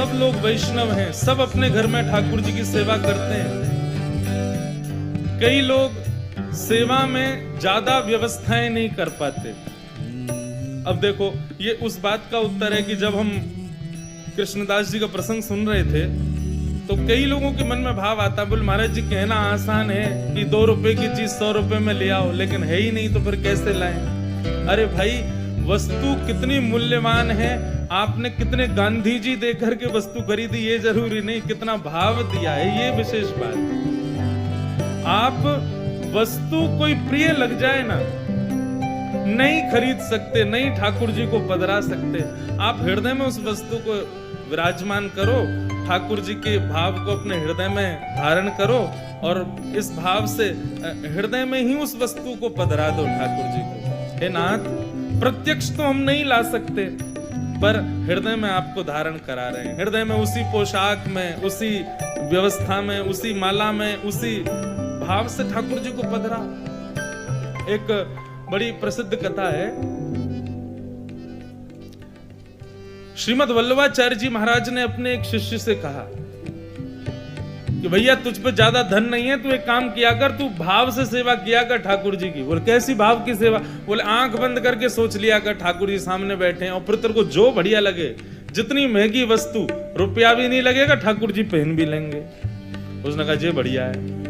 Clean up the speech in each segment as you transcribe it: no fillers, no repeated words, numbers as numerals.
सब लोग वैष्णव हैं, सब अपने घर में ठाकुर जी की सेवा करते हैं। कई लोग सेवा में ज्यादा व्यवस्थाएं नहीं कर पाते। अब देखो, ये उस बात का उत्तर है कि जब हम कृष्णदास जी का प्रसंग सुन रहे थे तो कई लोगों के मन में भाव आता, बोल महाराज जी कहना आसान है कि 2 रुपए की चीज 100 रुपए में ले आओ, लेकिन है ही नहीं तो फिर कैसे लाएं? अरे भाई, वस्तु कितनी मूल्यवान है, आपने कितने गांधी जी देकर के वस्तु खरीदी ये जरूरी नहीं, कितना भाव दिया है ये विशेष बात है। आप वस्तु कोई प्रिय लग जाए ना, नहीं खरीद सकते, नहीं ठाकुर जी को पधरा सकते। आप हृदय में उस वस्तु को विराजमान करो, ठाकुर जी के भाव को अपने हृदय में धारण करो और इस भाव से हृदय में ही उस वस्तु को पधरा दो ठाकुर जी को। हे नाथ, प्रत्यक्ष तो हम नहीं ला सकते, पर हृदय में आपको धारण करा रहे हैं। हृदय में उसी पोशाक में, उसी व्यवस्था में, उसी माला में, उसी भाव से ठाकुर जी को पधरा। एक बड़ी प्रसिद्ध कथा है, श्रीमद् वल्लभाचार्य जी महाराज ने अपने एक शिष्य से कहा कि भैया तुझ पे ज्यादा धन नहीं है, तू एक काम किया कर, तू भाव से सेवा किया कर ठाकुर जी की। बोले कैसी भाव की सेवा? बोले आंख बंद करके सोच लिया कर ठाकुर जी सामने बैठे हैं और फिर तेरे को जो बढ़िया लगे, जितनी महंगी वस्तु, रुपया भी नहीं लगेगा, ठाकुर जी पहन भी लेंगे। उसने कहा ये बढ़िया है।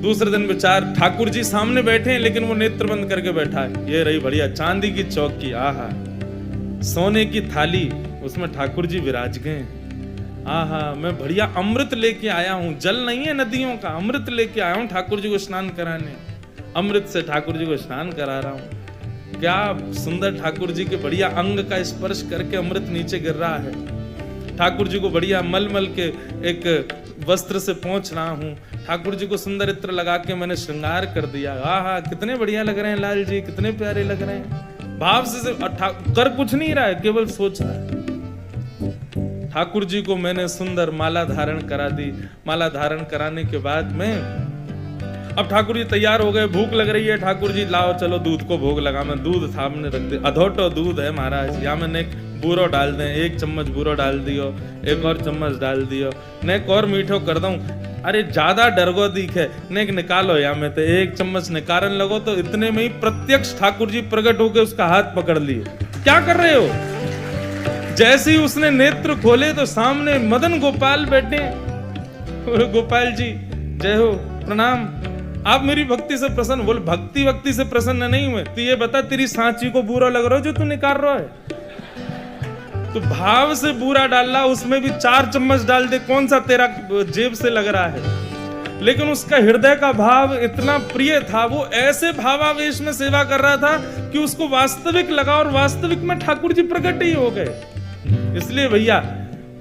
दूसरे दिन विचार, ठाकुर जी सामने बैठे हैं लेकिन वो नेत्र बंद करके बैठा है, ये रही बढ़िया चांदी की चौकी, आहा, सोने की थाली, उसमें ठाकुर जी विराज गए। आहा, मैं बढ़िया अमृत लेके आया हूं, जल नहीं है नदियों का, अमृत लेके आया हूं ठाकुर जी को स्नान कराने, अमृत से ठाकुर जी को स्नान करा रहा हूं। क्या सुंदर ठाकुर जी के बढ़िया अंग का स्पर्श करके अमृत नीचे गिर रहा है। ठाकुर जी को बढ़िया मलमल के एक वस्त्र से पहुंच रहा हूं, ठाकुर जी को सुंदर इत्र लगा के मैंने श्रृंगार कर दिया। आहा, कितने बढ़िया लग रहे हैं लाल जी, कितने प्यारे लग रहे हैं। भाव से कर कुछ नहीं रहा है, केवल सोच रहा है। ठाकुर जी को मैंने सुंदर माला धारण करा दी। माला धारण कराने के बाद में अब ठाकुर जी तैयार हो गए, भूख लग रही है, ठाकुर जी लाओ चलो दूध को भोग लगा। मैं दूध सामने रख दे, अधोटो दूध है महाराज, या मैंने एक बूरो डाल दें, 1 चम्मच बूरो डाल दियो, 1 और चम्मच डाल दियो, ने एक और मीठो कर दूं। अरे ज्यादा डरगो दिखे, नेक निकालो, या में तो 1 चम्मच निकारण लगो तो इतने में ही प्रत्यक्ष ठाकुर जी प्रकट होकर उसका हाथ पकड़ लिए। क्या कर रहे हो? जैसे ही उसने नेत्र खोले तो सामने मदन गोपाल बैठे। गोपाल जी जय हो, प्रणाम, आप मेरी भक्ति से प्रसन्न? बोले भक्ति से प्रसन्न नहीं हुए, तो ये बता तेरी सांची को बुरा लग रहा हो जो तू निकाल रहा है? तो भाव से बुरा डाला, उसमें भी 4 चम्मच डाल दे, कौन सा तेरा जेब से लग रहा है? लेकिन उसका हृदय का भाव इतना प्रिय था, वो ऐसे भावावेश में सेवा कर रहा था कि उसको वास्तविक लगा और वास्तविक में ठाकुर जी प्रकट ही हो गए। इसलिए भैया,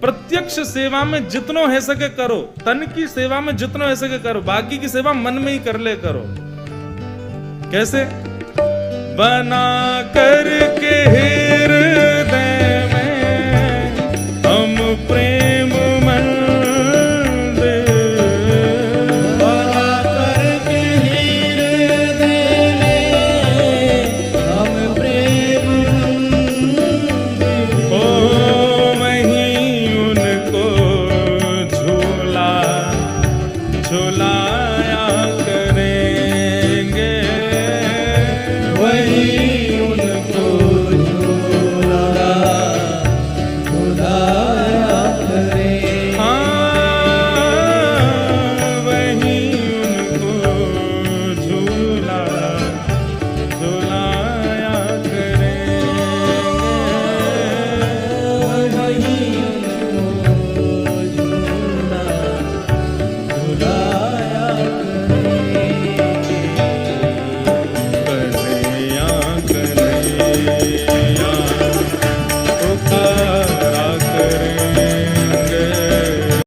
प्रत्यक्ष सेवा में जितनो है सके करो, तन की सेवा में जितनो है सके करो, बाकी की सेवा मन में ही कर ले करो। कैसे? बना करके